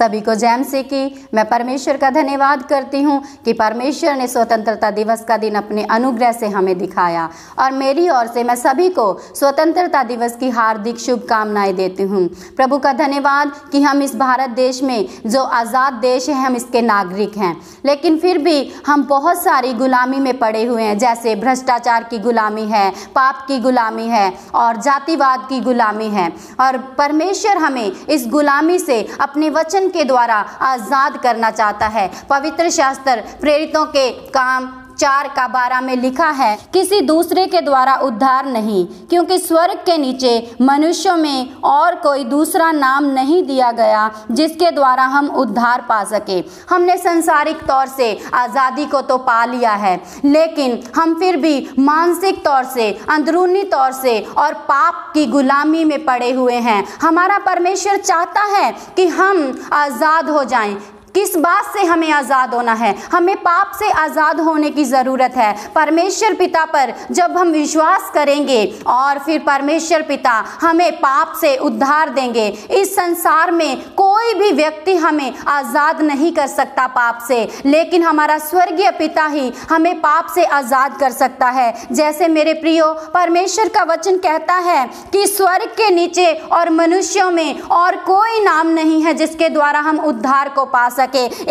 सभी को जय मसीह की। मैं परमेश्वर का धन्यवाद करती हूँ कि परमेश्वर ने स्वतंत्रता दिवस का दिन अपने अनुग्रह से हमें दिखाया, और मेरी ओर से मैं सभी को स्वतंत्रता दिवस की हार्दिक शुभकामनाएं देती हूँ। प्रभु का धन्यवाद कि हम इस भारत देश में, जो आज़ाद देश है, हम इसके नागरिक हैं, लेकिन फिर भी हम बहुत सारी गुलामी में पड़े हुए हैं। जैसे भ्रष्टाचार की गुलामी है, पाप की गुलामी है और जातिवाद की गुलामी है। और परमेश्वर हमें इस गुलामी से अपने वचन के द्वारा आज़ाद करना चाहता है। पवित्र शास्त्र प्रेरितों के काम 4:12 में लिखा है, किसी दूसरे के द्वारा उद्धार नहीं, क्योंकि स्वर्ग के नीचे मनुष्यों में और कोई दूसरा नाम नहीं दिया गया जिसके द्वारा हम उद्धार पा सके। हमने सांसारिक तौर से आज़ादी को तो पा लिया है, लेकिन हम फिर भी मानसिक तौर से, अंदरूनी तौर से और पाप की गुलामी में पड़े हुए हैं। हमारा परमेश्वर चाहता है कि हम आज़ाद हो जाएं। किस बात से हमें आज़ाद होना है? हमें पाप से आज़ाद होने की ज़रूरत है। परमेश्वर पिता पर जब हम विश्वास करेंगे और फिर परमेश्वर पिता हमें पाप से उद्धार देंगे। इस संसार में कोई भी व्यक्ति हमें आज़ाद नहीं कर सकता पाप से, लेकिन हमारा स्वर्गीय पिता ही हमें पाप से आज़ाद कर सकता है। जैसे मेरे प्रियो, परमेश्वर का वचन कहता है कि स्वर्ग के नीचे और मनुष्यों में और कोई नाम नहीं है जिसके द्वारा हम उद्धार को पा सके।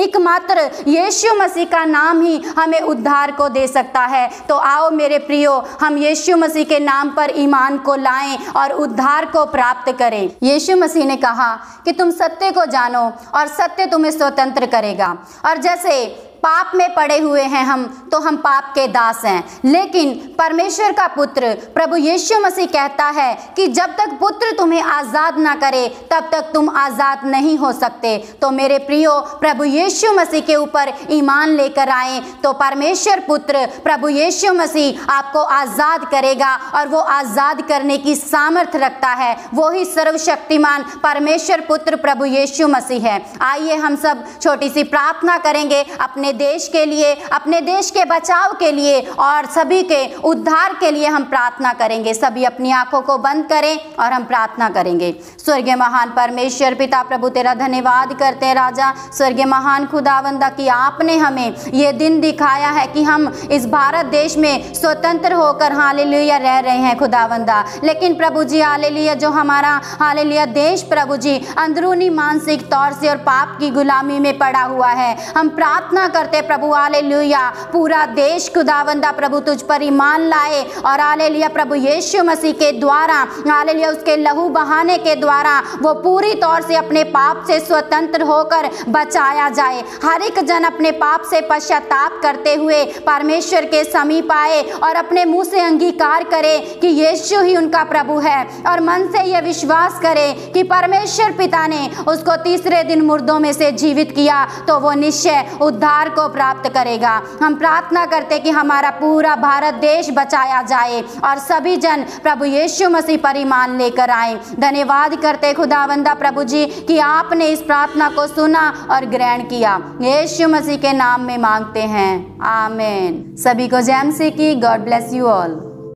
एकमात्र यीशु मसीह का नाम ही हमें उद्धार को दे सकता है। तो आओ मेरे प्रियो, हम यीशु मसीह के नाम पर ईमान को लाएं और उद्धार को प्राप्त करें। यीशु मसीह ने कहा कि तुम सत्य को जानो और सत्य तुम्हें स्वतंत्र करेगा। और जैसे पाप में पड़े हुए हैं हम, तो हम पाप के दास हैं, लेकिन परमेश्वर का पुत्र प्रभु यीशु मसीह कहता है कि जब तक पुत्र तुम्हें आज़ाद ना करे तब तक तुम आज़ाद नहीं हो सकते। तो मेरे प्रियो, प्रभु यीशु मसीह के ऊपर ईमान लेकर आए तो परमेश्वर पुत्र प्रभु यीशु मसीह आपको आज़ाद करेगा, और वो आज़ाद करने की सामर्थ रखता है। वो ही सर्वशक्तिमान परमेश्वर पुत्र प्रभु यीशु मसीह है। आइए हम सब छोटी सी प्रार्थना करेंगे अपने देश के लिए, अपने देश के बचाव के लिए और सभी के उद्धार के लिए हम प्रार्थना करेंगे। सभी अपनी आंखों को बंद करें और हम प्रार्थना करेंगे। स्वर्गीय महान परमेश्वर पिता प्रभु, तेरा धन्यवाद करते हैं राजा। स्वर्गीय महान खुदावंदा कि आपने हमें ये दिन दिखाया है कि हम इस भारत देश में स्वतंत्र होकर हालेलुया रह रहे हैं खुदावंदा। लेकिन प्रभु जी हालेलुया, जो हमारा हालेलुया देश प्रभु जी अंदरूनी मानसिक तौर से और पाप की गुलामी में पड़ा हुआ है, हम प्रार्थना करते प्रभु हालेलुया पूरा देश खुदावंदा प्रभु तुझ पर ईमान लाए, और हालेलुया प्रभु यीशु मसीह के द्वारा हालेलुया उसके लहू बहाने के द्वारा वो पूरी तौर से अपने पाप से स्वतंत्र होकर बचाया जाए। हर एक जन अपने पाप से पश्चाताप करते हुए परमेश्वर के समीप आए और अपने मुंह से अंगीकार करे कि यीशु ही उनका प्रभु है, और मन से यह विश्वास करे कि परमेश्वर पिता ने उसको तीसरे दिन मुर्दों में से जीवित किया, तो वो निश्चय उद्धार को प्राप्त करेगा। हम प्रार्थना करते कि हमारा पूरा भारत देश बचाया जाए और सभी जन प्रभु यीशु मसीह पर ईमान लेकर आए। धन्यवाद करते खुदावंदा प्रभु जी कि आपने इस प्रार्थना को सुना और ग्रहण किया। यीशु मसीह के नाम में मांगते हैं, आमीन। सभी को जय मसीह की। God bless you all.